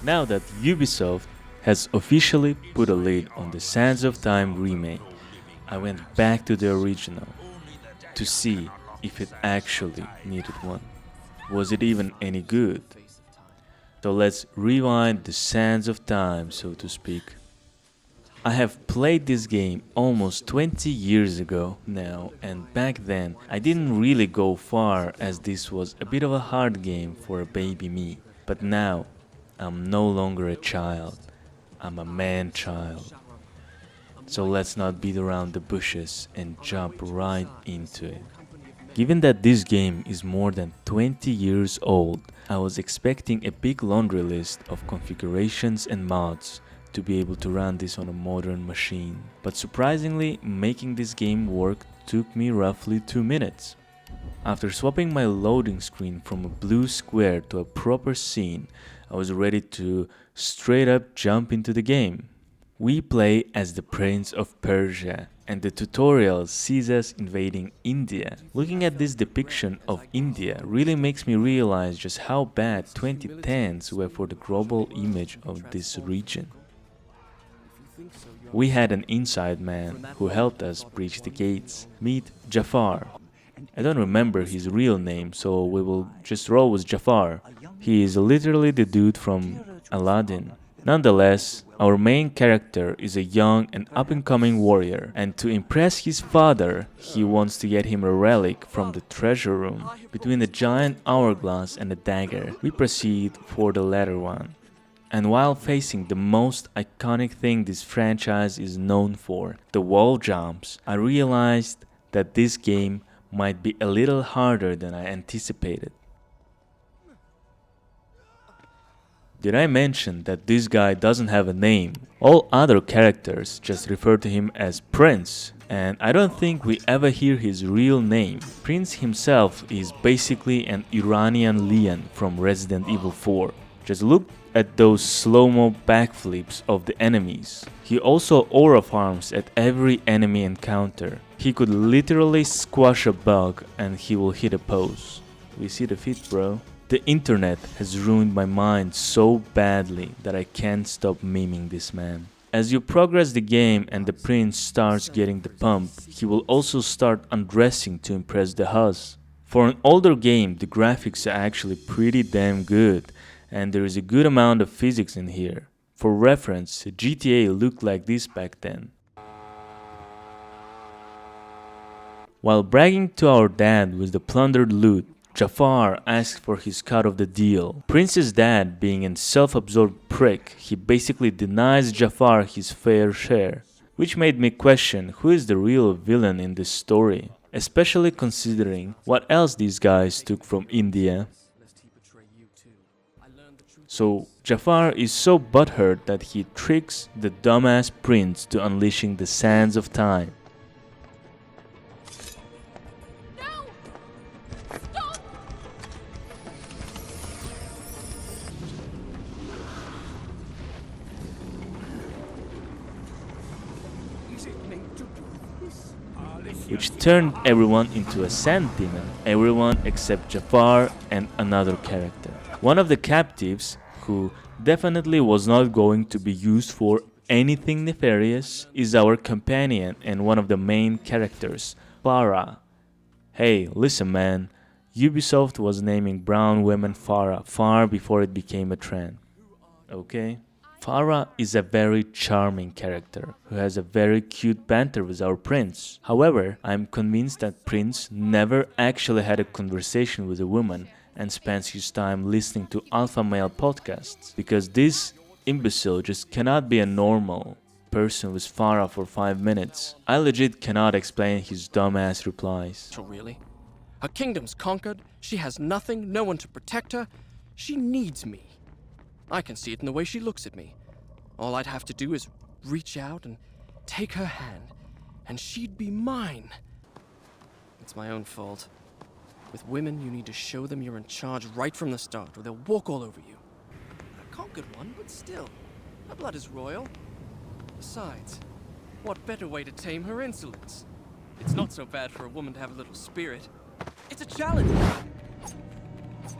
Now that Ubisoft has officially put a lid on the Sands of Time remake, I went back to the original to see if it actually needed one. Was it even any good? So let's rewind the sands of time, so to speak. I have played this game almost 20 years ago now, and back then I didn't really go far as this was a bit of a hard game for a baby me. But now I'm no longer a child, I'm a man child. So let's not beat around the bushes and jump right into it. Given that this game is more than 20 years old, I was expecting a big laundry list of configurations and mods to be able to run this on a modern machine. But surprisingly, making this game work took me roughly 2 minutes. After swapping my loading screen from a blue square to a proper scene, I was ready to straight up jump into the game. We play as the Prince of Persia, and the tutorial sees us invading India. Looking at this depiction of India really makes me realize just how bad 2010s were for the global image of this region. We had an inside man who helped us breach the gates. Meet Jafar. I don't remember his real name, so we will just roll with Jafar. He is literally the dude from Aladdin. Nonetheless, our main character is a young and up-and-coming warrior, and to impress his father, he wants to get him a relic from the treasure room. Between a giant hourglass and a dagger, we proceed for the latter one. And while facing the most iconic thing this franchise is known for, the wall jumps, I realized that this game might be a little harder than I anticipated. Did I mention that this guy doesn't have a name? All other characters just refer to him as Prince, and I don't think we ever hear his real name. Prince himself is basically an Iranian Leon from Resident Evil 4. Just look at those slow-mo backflips of the enemies. He also aura farms at every enemy encounter. He could literally squash a bug and he will hit a pose. We see the fit, bro. The internet has ruined my mind so badly that I can't stop memeing this man. As you progress the game and the prince starts getting the pump, he will also start undressing to impress the Huz. For an older game, the graphics are actually pretty damn good, and there is a good amount of physics in here. For reference, GTA looked like this back then. While bragging to our dad with the plundered loot, Jafar asked for his cut of the deal. Prince's dad, being a self-absorbed prick, he basically denies Jafar his fair share, which made me question who is the real villain in this story, especially considering what else these guys took from India. So Jafar is so butthurt that he tricks the dumbass prince to unleashing the sands of time. Which turned everyone into a sand demon, everyone except Jafar and another character. One of the captives, who definitely was not going to be used for anything nefarious, is our companion and one of the main characters, Farah. Hey, listen man, Ubisoft was naming brown women Farah far before it became a trend. Okay? Farah is a very charming character who has a very cute banter with our prince. However, I am convinced that Prince never actually had a conversation with a woman and spends his time listening to alpha male podcasts, because this imbecile just cannot be a normal person with Farah for 5 minutes. I legit cannot explain his dumbass replies. Really? Her kingdom's conquered, she has nothing, no one to protect her. She needs me. I can see it in the way she looks at me. All I'd have to do is reach out and take her hand, and she'd be mine. It's my own fault. With women, you need to show them you're in charge right from the start, or they'll walk all over you. A conquered one, but still, her blood is royal. Besides, what better way to tame her insolence? It's not so bad for a woman to have a little spirit. It's a challenge!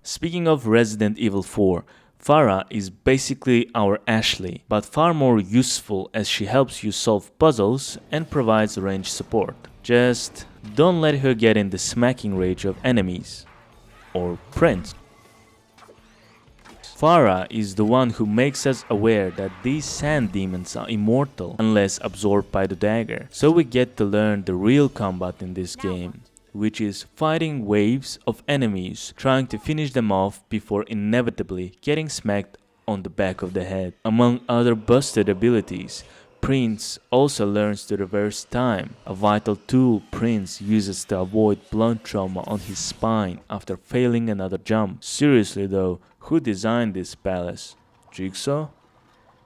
Speaking of Resident Evil 4, Farah is basically our Ashley, but far more useful as she helps you solve puzzles and provides range support. Just don't let her get in the smacking range of enemies. Or Prince. Farah is the one who makes us aware that these sand demons are immortal unless absorbed by the dagger. So we get to learn the real combat in this game, which is fighting waves of enemies, trying to finish them off before inevitably getting smacked on the back of the head. Among other busted abilities, Prince also learns to reverse time, a vital tool Prince uses to avoid blunt trauma on his spine after failing another jump. Seriously though, who designed this palace? Jigsaw?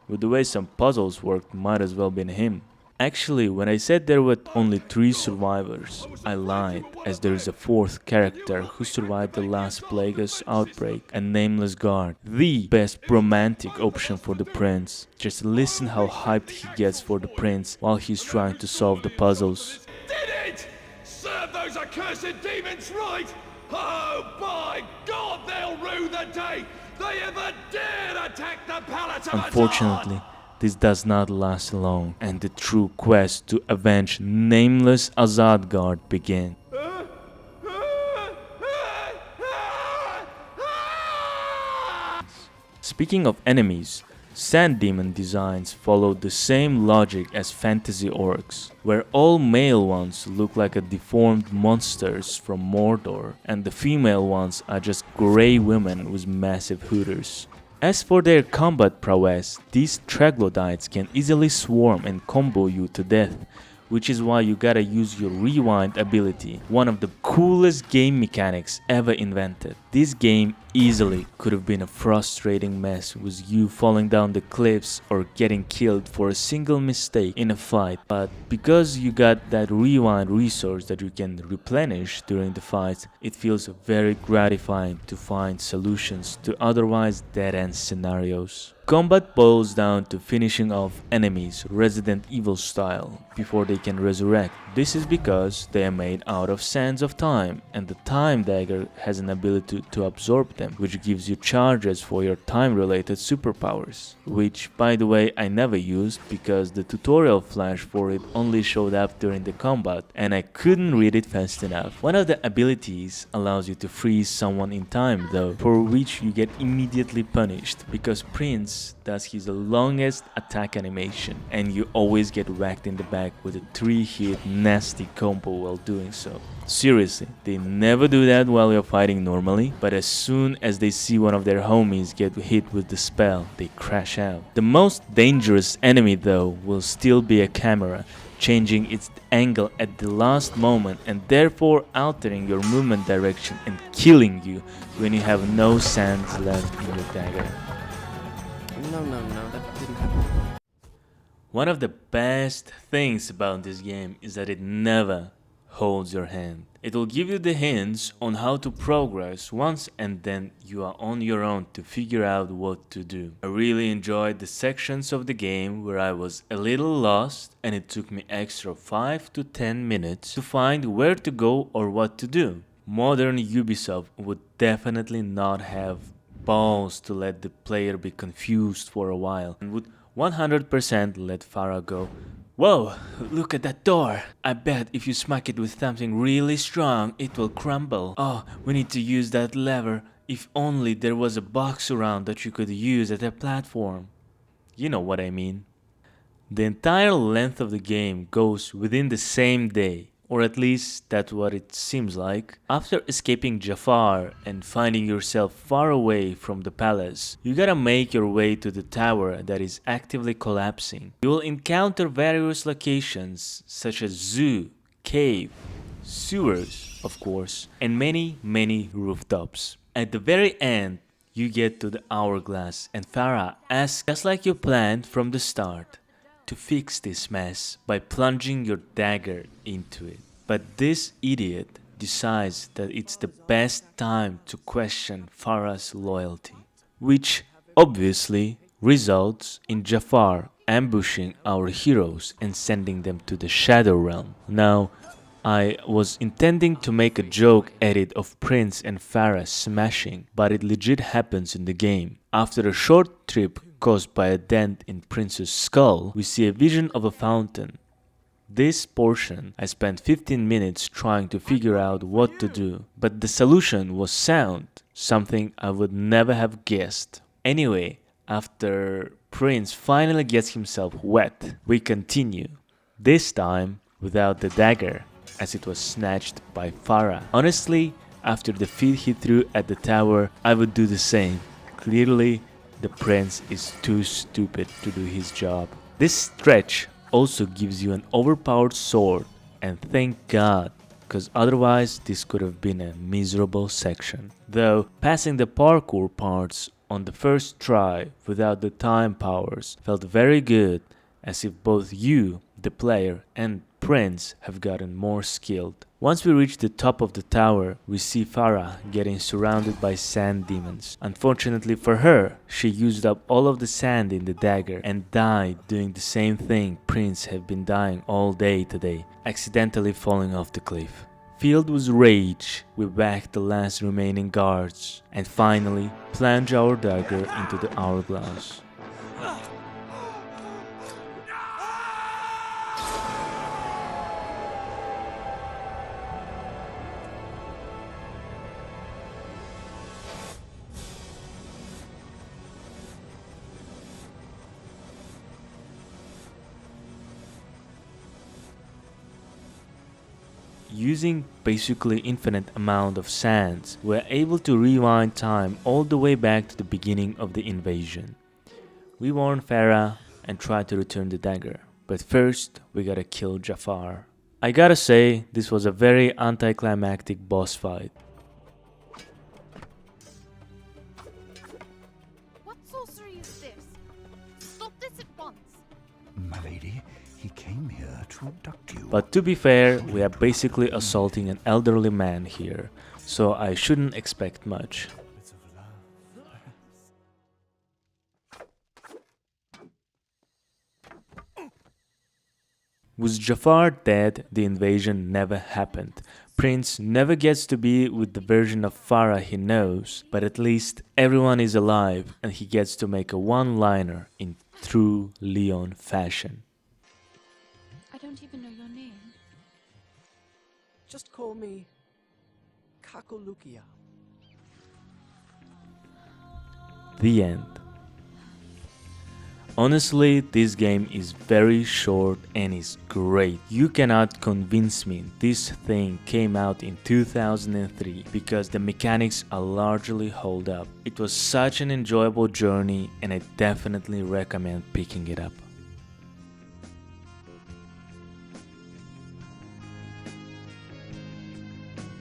With the way some puzzles worked, might as well been him. Actually, when I said there were only 3 survivors, I lied, as there is a 4th character who survived the last Plagueis outbreak, a nameless guard. The best romantic option for the prince. Just listen how hyped he gets for the prince while he's trying to solve the puzzles. Did it! Serve those accursed demons right! Oh, by God, they'll rue the day they ever dared attack the palace of Unfortunately, this does not last long, and the true quest to avenge nameless Azad Guard begins. Speaking of enemies, Sand Demon designs follow the same logic as fantasy orcs, where all male ones look like a deformed monsters from Mordor, and the female ones are just grey women with massive hooters. As for their combat prowess, these troglodytes can easily swarm and combo you to death, which is why you gotta use your rewind ability, one of the coolest game mechanics ever invented. This game easily could have been a frustrating mess with you falling down the cliffs or getting killed for a single mistake in a fight, but because you got that rewind resource that you can replenish during the fights, it feels very gratifying to find solutions to otherwise dead-end scenarios. Combat boils down to finishing off enemies Resident Evil style before they can resurrect. This is because they are made out of sands of time, and the time dagger has an ability to absorb them, which gives you charges for your time-related superpowers. Which, by the way, I never used because the tutorial flash for it only showed up during the combat and I couldn't read it fast enough. One of the abilities allows you to freeze someone in time though, for which you get immediately punished because Prince does his longest attack animation and you always get whacked in the back with a 3-hit nasty combo while doing so. Seriously, they never do that while you're fighting normally, but as soon as they see one of their homies get hit with the spell, they crash out. The most dangerous enemy though will still be a camera, changing its angle at the last moment and therefore altering your movement direction and killing you when you have no sands left in your dagger. No, that didn't happen. One of the best things about this game is that it never holds your hand. It will give you the hints on how to progress once and then you are on your own to figure out what to do. I really enjoyed the sections of the game where I was a little lost and it took me extra 5 to 10 minutes to find where to go or what to do. Modern Ubisoft would definitely not have balls to let the player be confused for a while and would 100% let Farah go, "Whoa, look at that door. I bet if you smack it with something really strong, it will crumble. Oh, we need to use that lever. If only there was a box around that you could use as a platform." You know what I mean. The entire length of the game goes within the same day, or at least that's what it seems like. After escaping Jafar and finding yourself far away from the palace, you gotta make your way to the tower that is actively collapsing. You will encounter various locations such as zoo, cave, sewers, of course, and many rooftops. At the very end, you get to the hourglass and Farah asks, just like you planned from the start, to fix this mess by plunging your dagger into it. But this idiot decides that it's the best time to question Farah's loyalty, which obviously results in Jafar ambushing our heroes and sending them to the Shadow Realm. Now, I was intending to make a joke edit of Prince and Farah smashing, but it legit happens in the game. After a short trip caused by a dent in Prince's skull, we see a vision of a fountain. This portion, I spent 15 minutes trying to figure out what to do, but the solution was sound, something I would never have guessed. Anyway, after Prince finally gets himself wet, we continue. This time without the dagger, as it was snatched by Farah. Honestly, after the feat he threw at the tower, I would do the same. Clearly, the prince is too stupid to do his job. This stretch also gives you an overpowered sword, and thank God, because otherwise this could have been a miserable section. Though passing the parkour parts on the first try without the time powers felt very good, as if both you, the player, and Prince have gotten more skilled. Once we reach the top of the tower, we see Farah getting surrounded by sand demons. Unfortunately for her, she used up all of the sand in the dagger and died doing the same thing Prince have been dying all day today, accidentally falling off the cliff. Filled with rage, we whack the last remaining guards and finally plunge our dagger into the hourglass. Using basically infinite amount of sands, we're able to rewind time all the way back to the beginning of the invasion. We warn Farah and try to return the dagger, but first we gotta kill Jafar. I gotta say, this was a very anticlimactic boss fight. What sorcery is this? Stop this at once! My lady, he came here to abduct you. But to be fair, we are basically assaulting an elderly man here, so I shouldn't expect much. With Jafar dead, the invasion never happened. Prince never gets to be with the version of Farah he knows, but at least everyone is alive and he gets to make a one-liner in true Leon fashion. I don't even know your name. Just call me Kakolukia. The end. Honestly, this game is very short and is great. You cannot convince me this thing came out in 2003 because the mechanics are largely hold up. It was such an enjoyable journey and I definitely recommend picking it up.